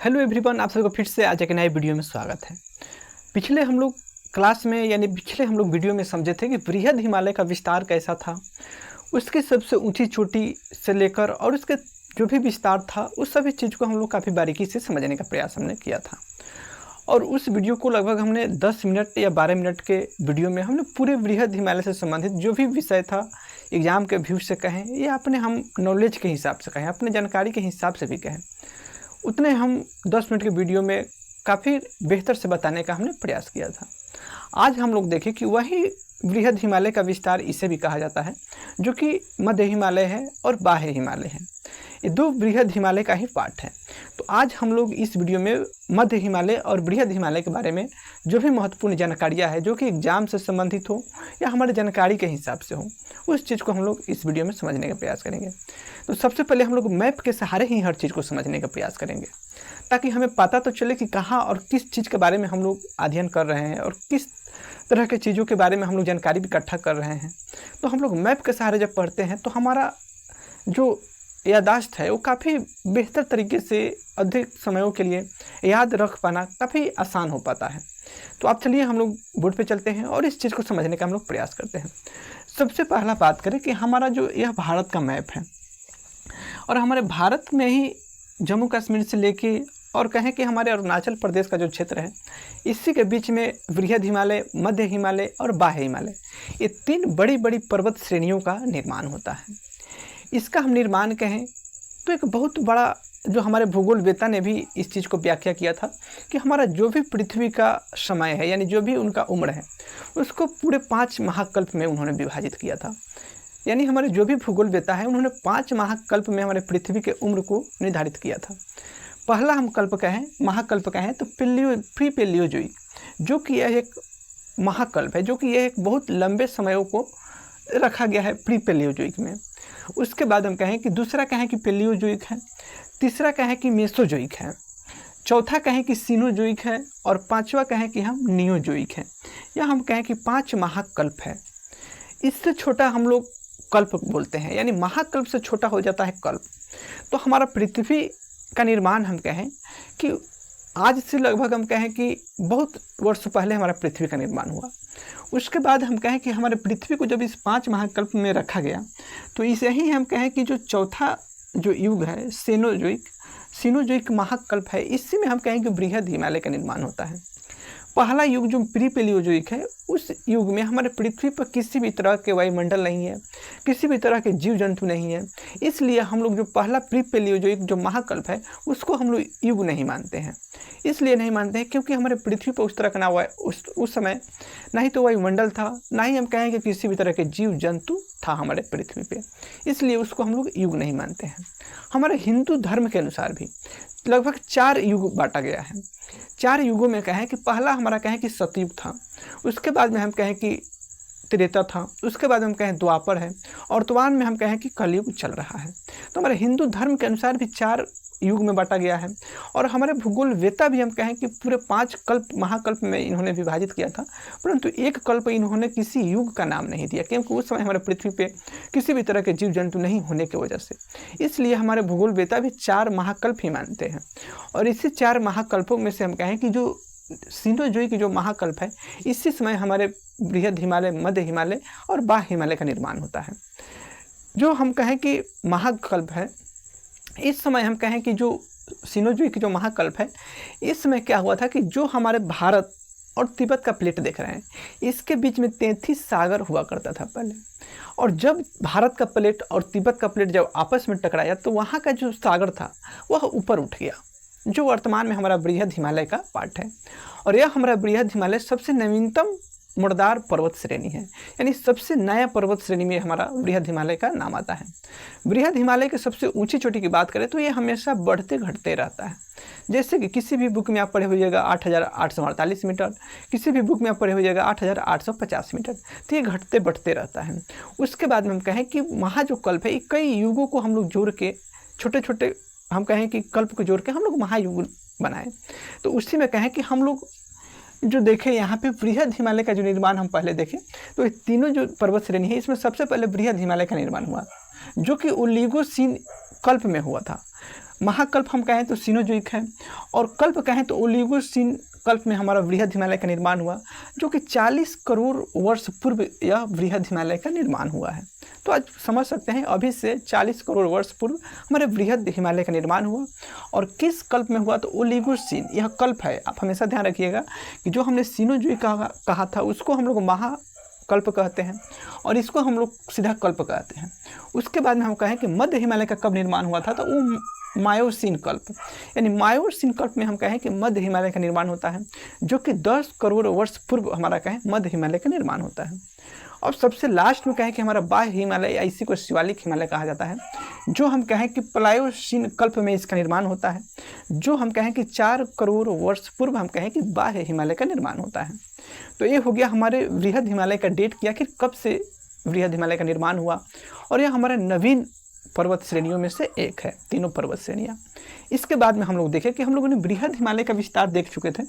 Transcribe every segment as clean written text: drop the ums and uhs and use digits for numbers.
Hello everyone, आप सभी को फिर से आज एक नए वीडियो में स्वागत है। पिछले हम लोग क्लास में पिछले हम लोग वीडियो में समझे थे कि बृहद हिमालय का विस्तार कैसा था, उसकी सबसे ऊंची चोटी से लेकर और उसके जो भी विस्तार था उस सभी चीज़ को हम लोग काफ़ी बारीकी से समझने का प्रयास हमने किया था। और उस वीडियो को लगभग हमने 10 मिनट या 12 मिनट के वीडियो में हमने पूरे बृहद हिमालय से संबंधित जो भी विषय था, एग्ज़ाम के व्यू से कहें या अपने हम नॉलेज के हिसाब से कहें, अपने जानकारी के हिसाब से भी कहें, उतने हम 10 मिनट के वीडियो में काफ़ी बेहतर से बताने का हमने प्रयास किया था। आज हम लोग देखें कि वही बृहद हिमालय का विस्तार इसे भी कहा जाता है, जो कि मध्य हिमालय है और बाह्य हिमालय है। ये दो बृहद हिमालय का ही पार्ट है। तो आज हम लोग इस वीडियो में मध्य हिमालय और बृहद हिमालय के बारे में जो भी महत्वपूर्ण जानकारियाँ है, जो कि एग्जाम से संबंधित हो या हमारे जानकारी के हिसाब से हो, उस चीज़ को हम लोग इस वीडियो में समझने का प्रयास करेंगे। तो सबसे पहले हम लोग मैप के सहारे ही हर चीज़ को समझने का प्रयास करेंगे, ताकि हमें पता तो चले कि कहाँ और किस चीज़ के बारे में हम लोग अध्ययन कर रहे हैं और किस तरह के चीज़ों के बारे में हम लोग जानकारी भी इकट्ठा कर रहे हैं। तो हम लोग मैप के सहारे जब पढ़ते हैं तो हमारा जो याददाश्त है वो काफ़ी बेहतर तरीके से अधिक समयों के लिए याद रख पाना काफ़ी आसान हो पाता है। तो आप चलिए हम लोग बोर्ड पे चलते हैं और इस चीज़ को समझने का हम लोग प्रयास करते हैं। सबसे पहला बात करें कि हमारा जो यह भारत का मैप है, और हमारे भारत में ही जम्मू कश्मीर से लेके और कहें कि हमारे अरुणाचल प्रदेश का जो क्षेत्र है, इसी के बीच में बृहद हिमालय, मध्य हिमालय और बाह्य हिमालय, ये तीन बड़ी बड़ी पर्वत श्रेणियों का निर्माण होता है। इसका हम निर्माण कहें तो एक बहुत बड़ा, जो हमारे भूगोलवेत्ता ने भी इस चीज़ को व्याख्या किया था कि हमारा जो भी पृथ्वी का समय है, यानी जो भी उनका उम्र है, उसको पूरे 5 महाकल्प में उन्होंने विभाजित किया था। यानी हमारे जो भी भूगोलवेत्ता है उन्होंने 5 महाकल्प में हमारे पृथ्वी के उम्र को निर्धारित किया था। पहला हम कल्प कहें, महाकल्प कहें तो प्री पैलियोजोइक, जो कि यह एक महाकल्प है, जो कि यह एक बहुत लंबे समयों को रखा गया है प्री पैलियोजोइक में। उसके बाद हम कहें कि दूसरा कहें कि पैलियोजोइक है, तीसरा कहें कि मेसोजोइक है, चौथा कहें कि सीनोजोइक है और पांचवा कहें कि हम नियोजोइक है, या हम कहें कि 5 महाकल्प है। इससे छोटा हम लोग कल्प बोलते हैं, यानी महाकल्प से छोटा हो जाता है कल्प। तो हमारा पृथ्वी का निर्माण हम कहें कि आज से लगभग हम कहें कि बहुत वर्ष पहले हमारा पृथ्वी का निर्माण हुआ। उसके बाद हम कहें कि हमारे पृथ्वी को जब इस 5 महाकल्प में रखा गया, तो इसे ही हम कहें कि जो चौथा जो युग है, सीनोजोइक महाकल्प है, इसी में हम कहें कि बृहद हिमालय का निर्माण होता है। पहला युग जो प्री पैलियोजोइक है, उस युग में हमारे पृथ्वी पर किसी भी तरह के वायुमंडल नहीं है, किसी भी तरह के जीव जंतु नहीं है। इसलिए हम लोग जो पहला प्री पैलियोजोइक जो महाकल्प है, उसको हम लोग युग नहीं मानते हैं। इसलिए नहीं मानते हैं क्योंकि हमारे पृथ्वी पर उस तरह का ना उस समय ना ही तो वायुमंडल था, ना ही हम कहें कि किसी भी तरह के जीव जंतु था हमारे पृथ्वी पे, इसलिए उसको हम लोग युग नहीं मानते हैं। हमारे हिंदू धर्म के अनुसार भी लगभग 4 युग बांटा गया है। 4 युगों में कहें कि पहला हमारा कहें कि सतयुग था, उसके बाद में हम कहें कि त्रेता था, उसके बाद हम कहें द्वापर है, और वर्तमान में हम कहें कि कलयुग चल रहा है। तो हमारे हिंदू धर्म के अनुसार भी 4 युग में बांटा गया है। और हमारे भूगोलवेत्ता भी हम कहें कि पूरे 5 कल्प महाकल्प में इन्होंने विभाजित किया था, परंतु एक कल्प इन्होंने किसी युग का नाम नहीं दिया, क्योंकि उस समय हमारे पृथ्वी पे किसी भी तरह के जीव जंतु नहीं होने की वजह से। इसलिए हमारे भूगोलवेत्ता भी 4 महाकल्प ही मानते हैं। और इसी 4 महाकल्पों में से हम कहें कि जो सीनोजोइक जो महाकल्प है, इसी समय हमारे बृहद हिमालय, मध्य हिमालय और बाह्य हिमालय का निर्माण होता है। जो हम कहें कि महाकल्प है, इस समय हम कहें कि जो सीनोजोइक जो महाकल्प है, इस समय क्या हुआ था कि जो हमारे भारत और तिब्बत का प्लेट देख रहे हैं, इसके बीच में 33 सागर हुआ करता था पहले। और जब भारत का प्लेट और तिब्बत का प्लेट जब आपस में टकराया, तो वहाँ का जो सागर था वह ऊपर उठ गया, जो वर्तमान में हमारा बृहद हिमालय का पार्ट है। और यह हमारा बृहद हिमालय सबसे नवीनतम मुर्दार पर्वत श्रेणी है, यानी सबसे नया पर्वत श्रेणी में हमारा बृहद हिमालय का नाम आता है। बृहद हिमालय की सबसे ऊंची चोटी की बात करें तो ये हमेशा बढ़ते घटते रहता है। जैसे कि किसी भी बुक में आप पढ़े होइएगा 8,848 मीटर, किसी भी बुक में आप पढ़े होइएगा 8,850 मीटर, तो ये घटते बढ़ते रहता है। उसके बाद में हम कहें कि वहाँ जो कल्प है, कई युगों को हम लोग जोड़ के, छोटे छोटे हम कहें कि कल्प को जोड़ के हम लोग महायुग बनाए। तो उसी में कहें कि हम लोग जो देखें यहाँ पे बृहद हिमालय का जो निर्माण हम पहले देखें, तो ये तीनों जो पर्वत श्रेणी है, इसमें सबसे पहले बृहद हिमालय का निर्माण हुआ, जो कि ओलिगोसीन कल्प में हुआ था। महाकल्प हम कहें तो सीनोजोइक है, और कल्प कहें तो ओलिगोसीन कल्प में हमारा वृहद हिमालय का निर्माण हुआ, जो कि 40 करोड़ वर्ष पूर्व यह वृहद हिमालय का निर्माण हुआ है। तो आज समझ सकते हैं अभी से 40 करोड़ वर्ष पूर्व हमारे वृहद हिमालय का निर्माण हुआ। और किस कल्प में हुआ? तो ओलिगोसीन यह कल्प है। आप हमेशा ध्यान रखिएगा कि जो हमने सीनोजोइक कहा था उसको हम लोग महाकल्प कहते हैं, और इसको हम लोग सीधा कल्प कहते हैं। उसके बाद में हम कहें कि मध्य हिमालय का कब निर्माण हुआ था, तो वो मायोसीन कल्प, यानी मायोसीन कल्प में हम कहें कि मध्य हिमालय का निर्माण होता है, जो कि 10 करोड़ वर्ष पूर्व हमारा कहें मध्य हिमालय का निर्माण होता है। और सबसे लास्ट में कहें कि हमारा बाह्य हिमालय, या इसी को शिवालिक हिमालय कहा जाता है, जो हम कहें कि प्लायोसीन कल्प में इसका निर्माण होता है, जो हम कहें कि 4 करोड़ वर्ष पूर्व हम कहें कि बाह्य हिमालय का निर्माण होता है। तो ये हो गया हमारे वृहद हिमालय का डेट कि आखिर कब से वृहद हिमालय का निर्माण हुआ, और यह हमारे नवीन पर्वत श्रेणियों में से एक है, तीनों पर्वत श्रेणियाँ। इसके बाद में हम लोग देखें कि हम लोगों ने वृहद हिमालय का विस्तार देख चुके थे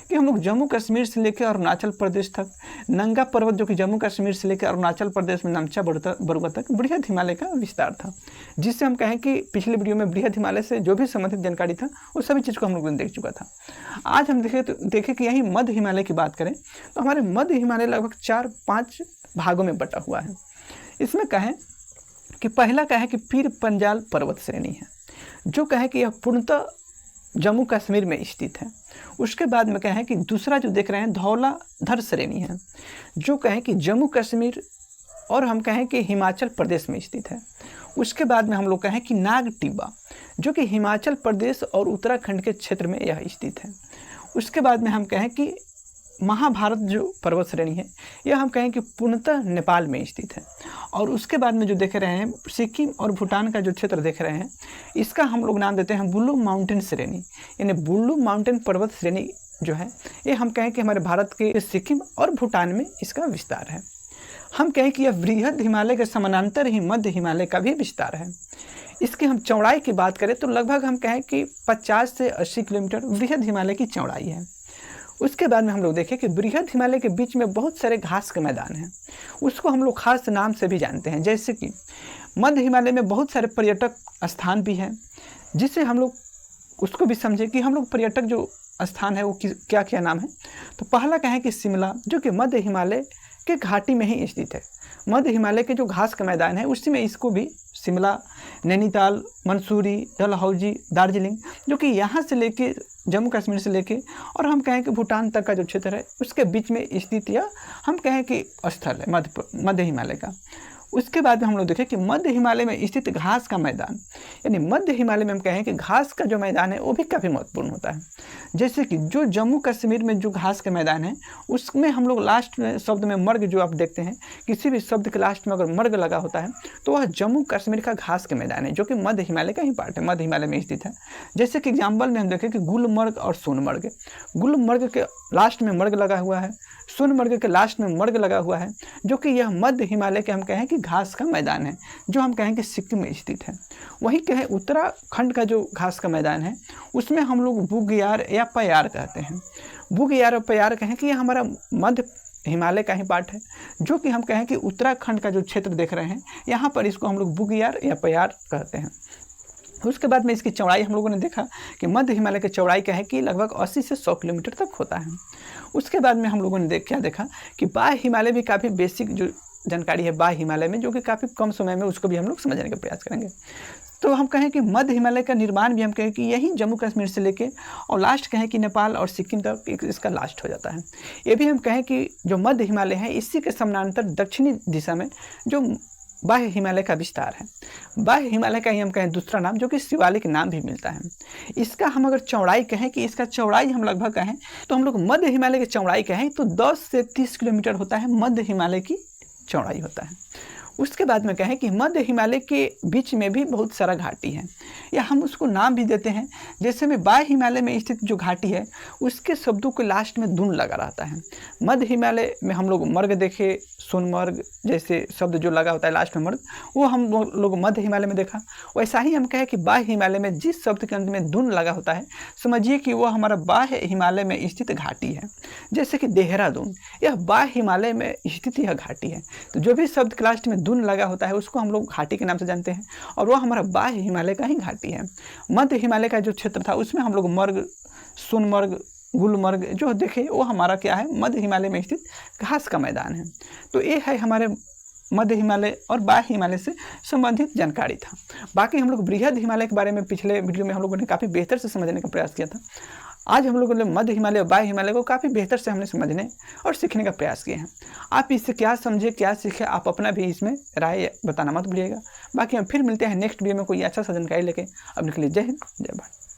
कि हम लोग जम्मू कश्मीर से लेकर अरुणाचल प्रदेश तक, नंगा पर्वत जो कि जम्मू कश्मीर से लेकर अरुणाचल प्रदेश में नामचा बरुआ तक वृहद हिमालय का विस्तार था, जिससे हम कहें कि पिछले वीडियो में वृहद हिमालय से जो भी संबंधित जानकारी था वो सभी चीज़ को हम लोगों ने देख चुका था। आज हम देखें कि यही मध्य हिमालय की बात करें तो हमारे मध्य हिमालय लगभग 4-5 भागों में बटा हुआ है। इसमें कहें कि पहला कहें कि पीर पंजाल पर्वत श्रेणी है, जो कहें कि यह पूर्णतः जम्मू कश्मीर में स्थित है। उसके बाद में कहें कि दूसरा जो देख रहे हैं धौलाधर श्रेणी है, जो कहें कि जम्मू कश्मीर और हम कहें कि हिमाचल प्रदेश में स्थित है। उसके बाद में हम लोग कहें कि नाग टिब्बा, जो कि हिमाचल प्रदेश और उत्तराखंड के क्षेत्र में यह स्थित है। उसके बाद में हम कहें कि महाभारत जो पर्वत श्रेणी है यह हम कहें कि पूर्णतः नेपाल में स्थित है। और उसके बाद में जो देख रहे हैं सिक्किम और भूटान का जो क्षेत्र देख रहे हैं, इसका हम लोग नाम देते हैं बुल्लू माउंटेन श्रेणी, यानी बुल्लू माउंटेन पर्वत श्रेणी जो है ये हम कहें कि हमारे भारत के सिक्किम और भूटान में इसका विस्तार है। हम कहें कि यह वृहद हिमालय के समानांतर ही मध्य हिमालय का भी विस्तार है। इसकी हम चौड़ाई की बात करें तो लगभग हम कहें कि 50 से 80 किलोमीटर वृहद हिमालय की चौड़ाई है। उसके बाद में हम लोग देखें कि वृहद हिमालय के बीच में बहुत सारे घास के मैदान हैं, उसको हम लोग खास नाम से भी जानते हैं, जैसे कि मध्य हिमालय में बहुत सारे पर्यटक स्थान भी हैं, जिससे हम लोग उसको भी समझें कि हम लोग पर्यटक जो स्थान है वो क्या क्या नाम है। तो पहला कहें कि शिमला, जो कि मध्य हिमालय के घाटी में ही स्थित है। मध्य हिमालय के जो घास का मैदान है उसी में इसको भी शिमला, नैनीताल, मंसूरी, डलहौजी, दार्जिलिंग, जो कि यहाँ से लेके जम्मू कश्मीर से लेके और हम कहें कि भूटान तक का जो क्षेत्र है उसके बीच में स्थित या हम कहें कि स्थल है मध्य हिमालय का। उसके बाद में हम लोग देखें कि मध्य हिमालय में स्थित घास का मैदान, यानी मध्य हिमालय में हम कहें कि घास का जो मैदान है वो भी काफ़ी महत्वपूर्ण होता है। जैसे कि जो जम्मू कश्मीर में जो घास का मैदान है उसमें हम लोग लास्ट में शब्द में मर्ग जो आप देखते हैं, किसी भी शब्द के लास्ट में अगर मर्ग लगा होता है तो वह जम्मू कश्मीर का घास का मैदान है, जो कि मध्य हिमालय का ही पार्ट है, मध्य हिमालय में स्थित है। जैसे कि एग्जाम्पल में हम देखें कि गुलमर्ग और सोनमर्ग, गुलमर्ग के लास्ट में मर्ग लगा हुआ है, सोनमर्ग के लास्ट में मर्ग लगा हुआ है, जो कि यह मध्य हिमालय के हम कहें कि घास का मैदान है, जो हम कहें कि सिक्किम में स्थित है। वहीं कहें उत्तराखंड का जो घास का मैदान है उसमें हम लोग बुग्याल या प्यार कहते हैं। बुग्याल और प्यार कहें कि यह हमारा मध्य हिमालय का ही पार्ट है, जो कि हम कहें कि उत्तराखंड का जो क्षेत्र देख रहे हैं यहाँ पर इसको हम लोग बुग्याल या प्यार कहते हैं। उसके बाद में इसकी चौड़ाई हम लोगों ने देखा कि मध्य हिमालय की चौड़ाई क्या है कि लगभग 80 से 100 किलोमीटर तक होता है। उसके बाद में हम लोगों ने क्या देखा कि बाह्य हिमालय भी काफ़ी बेसिक जो जानकारी है बाह्य हिमालय में, जो कि काफ़ी कम समय में उसको भी हम लोग समझने का प्रयास करेंगे। तो हम कहें कि मध्य हिमालय का निर्माण भी हम कहें कि यही जम्मू कश्मीर से लेके और लास्ट कहें कि नेपाल और सिक्किम तक इसका लास्ट हो जाता है। ये भी हम कहें कि जो मध्य हिमालय है इसी के समानांतर दक्षिणी दिशा में जो बाह्य हिमालय का विस्तार है। बाह्य हिमालय का ही हम कहें दूसरा नाम, जो कि शिवालिक नाम भी मिलता है। इसका हम अगर चौड़ाई कहें कि इसका चौड़ाई हम लगभग कहें तो हम लोग मध्य हिमालय की चौड़ाई कहें तो 10 से 30 किलोमीटर होता है, मध्य हिमालय की चौड़ाई होता है। उसके बाद में कहें कि मध्य हिमालय के बीच में भी बहुत सारा घाटी है, या हम उसको नाम भी देते हैं। जैसे में बाह्य हिमालय में स्थित जो घाटी है उसके शब्दों के लास्ट में दून लगा रहता है। मध्य हिमालय में हम लोग मर्ग देखे, सोनमर्ग जैसे शब्द जो लगा होता है लास्ट में मर्ग, वो हम लोग मध्य हिमालय में देखा। वैसा ही हम कहें कि बाह्य हिमालय में जिस शब्द के अंत में दून लगा होता है समझिए कि वो हमारा बाह्य हिमालय में स्थित घाटी है। जैसे कि देहरादून, यह बाह्य हिमालय में स्थित यह घाटी है। तो जो भी शब्द के लास्ट में दून लगा होता है उसको हम लोग घाटी के नाम से जानते हैं, और वह हमारा बाह्य हिमालय का ही घाटी है। मध्य हिमालय का जो क्षेत्र था उसमें हम लोग मर्ग, सोनमर्ग, गुलमर्ग जो देखे वो हमारा क्या है, मध्य हिमालय में स्थित घास का मैदान है। तो ये है हमारे मध्य हिमालय और बाह्य हिमालय से संबंधित जानकारी था। बाकी हम लोग बृहद हिमालय के बारे में पिछले वीडियो में हम लोगों ने काफ़ी बेहतर से समझने का प्रयास किया था। आज हम लोगों ने मध्य हिमालय और बाह्य हिमालय को काफ़ी बेहतर से हमने समझने और सीखने का प्रयास किए हैं। आप इससे क्या समझे, क्या सीखे, आप अपना भी इसमें राय बताना मत भूलिएगा। बाकी हम फिर मिलते हैं नेक्स्ट वीडियो में कोई अच्छा सा जानकारी लेके। अब के लिए जय हिंद, जय भारत।